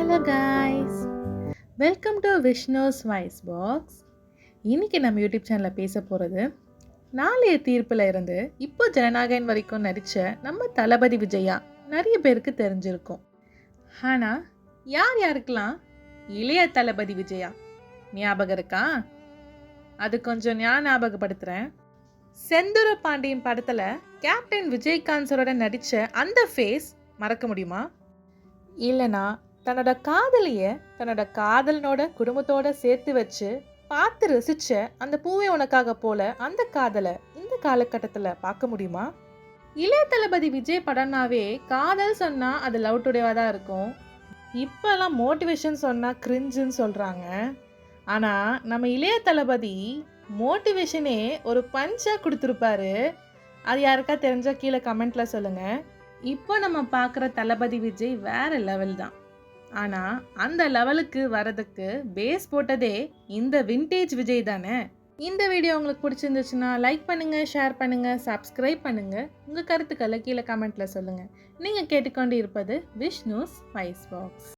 Hello guys, welcome to Vishnu's voice box. இன்றைக்கி நம்ம YouTube சேனலில் பேச போகிறது நாளைய தீர்ப்பில் இருந்து இப்போ ஜனநாயகன் வரைக்கும் நடித்த நம்ம தளபதி விஜயா நிறைய பேருக்கு தெரிஞ்சிருக்கும். ஆனால் யார் யாருக்கெல்லாம் இளைய தளபதி விஜயா ஞாபகம் இருக்கா? அது கொஞ்சம் ஞாபகப்படுத்துகிறேன். செந்தூர பாண்டியன் படத்தில் கேப்டன் விஜயகாந்த் சரோட நடித்த அந்த ஃபேஸ் மறக்க முடியுமா? இல்லைனா தன்னோட காதலியை தன்னோட காதலனோட குடும்பத்தோட சேர்த்து வச்சு பார்த்து ரசிச்ச அந்த பூவே உனக்காக போல அந்த காதலை இந்த காலகட்டத்தில் பார்க்க முடியுமா? இளைய தளபதி விஜய் படம்னாவே காதல் சொன்னால் அது லவ் டுடேவாக தான் இருக்கும். இப்போல்லாம் மோட்டிவேஷன் சொன்னால் கிரிஞ்சுன்னு சொல்கிறாங்க. ஆனால் நம்ம இளைய தளபதி மோட்டிவேஷனே ஒரு பஞ்சாக கொடுத்துருப்பாரு. அது யாருக்கா தெரிஞ்சால் கீழே கமெண்ட்டில் சொல்லுங்கள். இப்போ நம்ம பார்க்குற தளபதி விஜய் வேறு லெவல் தான். ஆனால் அந்த லெவலுக்கு வரதுக்கு பேஸ் போட்டதே இந்த விண்டேஜ் விஜய் தானே. இந்த வீடியோ உங்களுக்கு பிடிச்சிருந்துச்சுன்னா லைக் பண்ணுங்கள், ஷேர் பண்ணுங்கள், சப்ஸ்கிரைப் பண்ணுங்கள். உங்கள் கருத்துக்களை கீழே கமெண்ட்டில் சொல்லுங்கள். நீங்கள் கேட்டுக்கொண்டு இருப்பது விஷ்ணுஸ் வாய்ஸ் பாக்ஸ்.